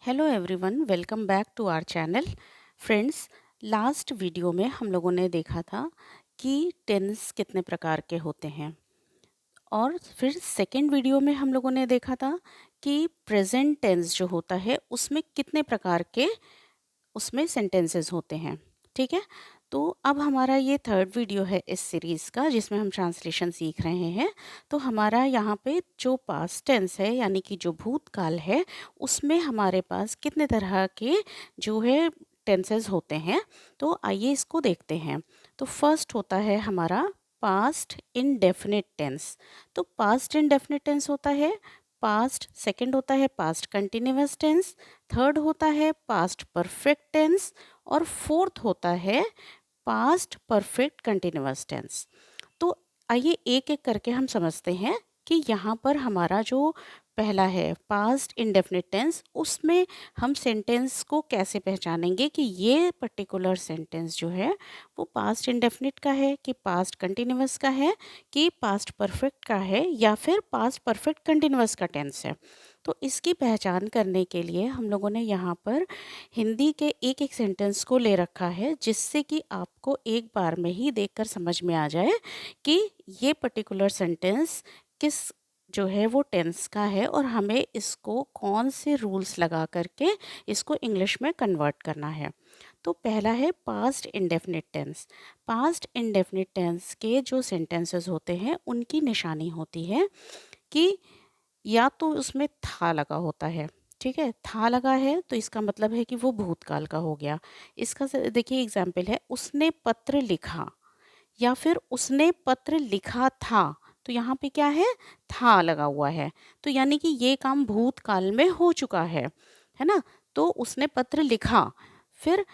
Hello everyone, welcome back to our channel. Friends, last video में हम लोगों ने देखा था कि टेंस कितने प्रकार के होते हैं, और फिर सेकंड वीडियो में हम लोगों ने देखा था कि प्रेजेंट टेंस जो होता है उसमें कितने प्रकार के उसमें सेंटेंसेस होते हैं। ठीक है, तो अब हमारा ये थर्ड वीडियो है इस सीरीज़ का जिसमें हम ट्रांसलेशन सीख रहे हैं। तो हमारा यहाँ पे जो पास्ट टेंस है यानी कि जो भूतकाल है, उसमें हमारे पास कितने तरह के जो है टेंसेस होते हैं। तो आइए इसको देखते हैं। तो फर्स्ट होता है हमारा पास्ट इंडेफिनिट टेंस। तो पास्ट इंडेफिनिट टेंस होता है पास्ट, सेकंड होता है पास्ट कंटिन्यूअस टेंस, थर्ड होता है पास्ट परफेक्ट टेंस, और फोर्थ होता है पास्ट परफेक्ट कंटिन्यूअस टेंस। तो आइए एक एक करके हम समझते हैं कि यहाँ पर हमारा जो पहला है पास्ट इंडेफिनिट टेंस, उसमें हम सेंटेंस को कैसे पहचानेंगे कि ये पर्टिकुलर सेंटेंस जो है वो पास्ट इंडेफिनिट का है कि पास्ट कंटिन्यूअस का है कि पास्ट परफेक्ट का है या फिर पास्ट परफेक्ट कंटिन्यूअस का टेंस है। तो इसकी पहचान करने के लिए हम लोगों ने यहाँ पर हिंदी के एक एक सेंटेंस को ले रखा है, जिससे कि आपको एक बार में ही देखकर समझ में आ जाए कि ये पर्टिकुलर सेंटेंस किस जो है वो टेंस का है और हमें इसको कौन से रूल्स लगा करके इसको इंग्लिश में कन्वर्ट करना है। तो पहला है past indefinite tense. Past indefinite tense के जो सेंटेंसेस होते हैं उनकी निशानी होती है कि या तो उसमें था लगा होता है। ठीक है, था लगा है तो इसका मतलब है कि वो भूतकाल का हो गया। इसका देखिए एग्जाम्पल है, उसने पत्र लिखा या फिर उसने पत्र लिखा था। तो यहाँ पे क्या है, था लगा हुआ है, तो यानी कि ये काम भूतकाल में हो चुका है ना। तो उसने पत्र लिखा, फिर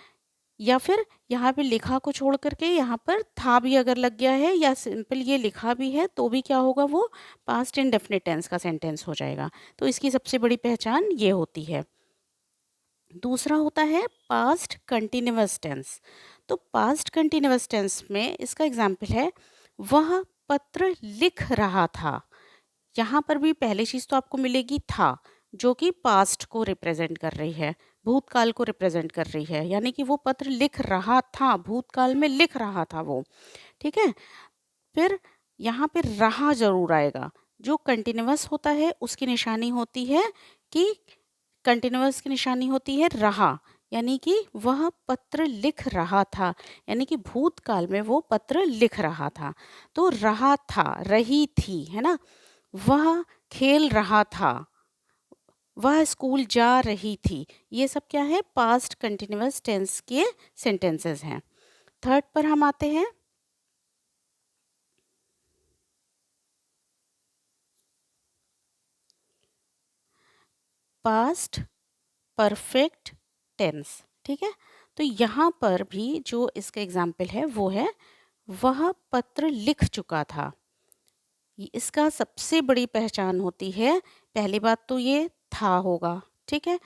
या फिर यहाँ पे लिखा को छोड़ करके यहाँ पर था भी अगर लग गया है या सिंपल ये लिखा भी है तो भी क्या होगा, वो पास्ट इंडेफिनिट टेंस का सेंटेंस हो जाएगा। तो इसकी सबसे बड़ी पहचान ये होती है। दूसरा होता है पास्ट कंटिन्यूअस टेंस। तो पास्ट कंटिन्यूअस टेंस में इसका एग्जाम्पल है, वह पत्र लिख रहा था। यहाँ पर भी पहली चीज़ तो आपको मिलेगी था, जो कि पास्ट को रिप्रेजेंट कर रही है, भूतकाल को रिप्रेजेंट कर रही है, यानी कि वो पत्र लिख रहा था, भूतकाल में लिख रहा था वो। ठीक है, फिर यहाँ पे रहा जरूर आएगा। जो कंटिन्यूअस होता है उसकी निशानी होती है कि कंटिन्यूअस की निशानी होती है रहा, यानी कि वह पत्र लिख रहा था, यानी कि भूतकाल में वो पत्र लिख रहा था। तो रहा था, रही थी, है ना। वह खेल रहा था, वह स्कूल जा रही थी। ये सब क्या है, पास्ट कंटिन्यूअस टेंस के सेंटेंसेस हैं। थर्ड पर हम आते हैं, पास्ट परफेक्ट टेंस। ठीक है, तो यहाँ पर भी जो इसका एग्जाम्पल है वो है, वह पत्र लिख चुका था। इसका सबसे बड़ी पहचान होती है, पहली बात तो ये था होगा। ठीक है,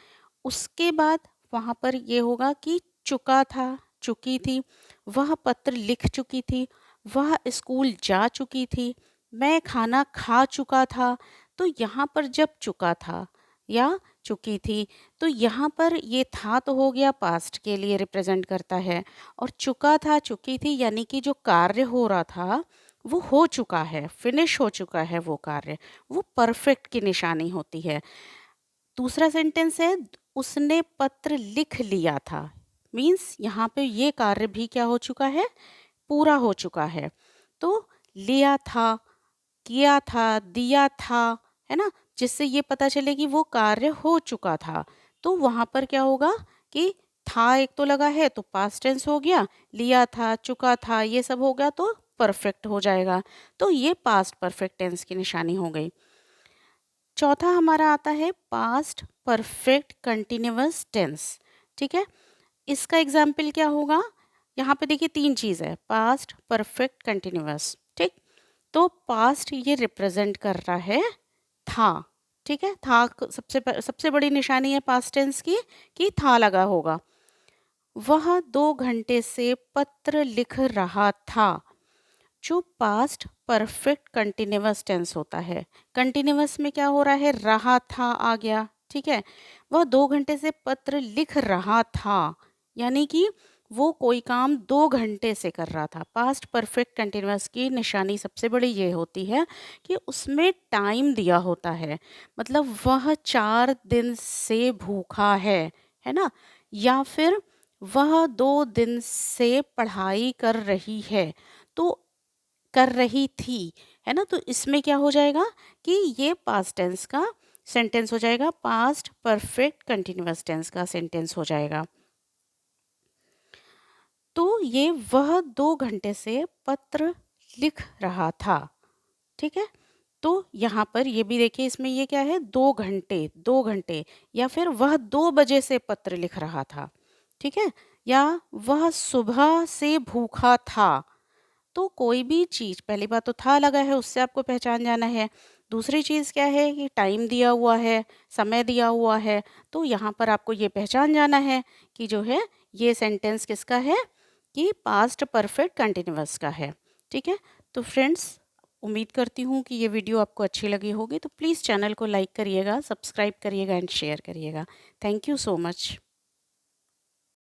उसके बाद वहाँ पर ये होगा कि चुका था, चुकी थी, वह पत्र लिख चुकी थी, वह स्कूल जा चुकी थी, मैं खाना खा चुका था। तो यहाँ पर जब चुका था या चुकी थी, तो यहाँ पर ये था तो हो गया, पास्ट के लिए रिप्रेजेंट करता है, और चुका था, चुकी थी, यानी कि जो कार्य हो रहा था वो हो चुका है, फिनिश हो चुका है वो कार्य, वो परफेक्ट की निशानी होती है। दूसरा सेंटेंस है, उसने पत्र लिख लिया था। मीन्स यहाँ पे ये कार्य भी क्या हो चुका है, पूरा हो चुका है। तो लिया था, किया था, दिया था, है ना, जिससे ये पता चले कि वो कार्य हो चुका था। तो वहाँ पर क्या होगा कि था एक तो लगा है तो पास्ट टेंस हो गया, लिया था, चुका था, ये सब हो गया तो परफेक्ट हो जाएगा। तो ये पास्ट परफेक्ट टेंस की निशानी हो गई। चौथा हमारा आता है पास्ट परफेक्ट कंटिन्यूअस टेंस। ठीक है, इसका एग्जाम्पल क्या होगा, यहाँ पे देखिए तीन चीज़ है, पास्ट परफेक्ट कंटिन्यूअस। ठीक, तो पास्ट ये रिप्रेजेंट कर रहा है था। ठीक है, था सबसे बड़ी निशानी है पास्ट टेंस की कि था लगा होगा। वह 2 घंटे से पत्र लिख रहा था। जो पास्ट परफेक्ट कंटिन्यूअस टेंस होता है, कंटिन्यूअस में क्या हो रहा है, रहा था आ गया। ठीक है? वह 2 घंटे से पत्र लिख रहा था, यानी कि वो कोई काम 2 घंटे से कर रहा था। पास्ट परफेक्ट कंटीन्यूअस की निशानी सबसे बड़ी ये होती है कि उसमें टाइम दिया होता है। मतलब वह 4 दिन से भूखा है ना? या फिर वह 2 दिन से पढ़ाई कर रही है, तो कर रही थी, है ना? तो इसमें क्या हो जाएगा कि ये पास्ट टेंस का सेंटेंस हो जाएगा, पास्ट परफेक्ट कंटीन्यूअस टेंस का सेंटेंस हो जाएगा। तो ये वह 2 घंटे से पत्र लिख रहा था, ठीक है? तो यहाँ पर ये भी देखिए, इसमें ये क्या है, 2 घंटे या फिर वह 2 बजे से पत्र लिख रहा था, ठीक है? या वह सुबह से भूखा था। तो कोई भी चीज़, पहली बात तो था लगा है, उससे आपको पहचान जाना है। दूसरी चीज़ क्या है कि टाइम दिया हुआ है, समय दिया हुआ है, तो यहाँ पर आपको ये पहचान जाना है कि जो है ये सेंटेंस किसका है, कि पास्ट परफेक्ट कंटिन्यूअस का है, ठीक है? तो फ्रेंड्स, उम्मीद करती हूँ कि ये वीडियो आपको अच्छी लगी होगी, तो प्लीज़ चैनल को लाइक करिएगा, सब्सक्राइब करिएगा एंड शेयर करिएगा। Thank you so much.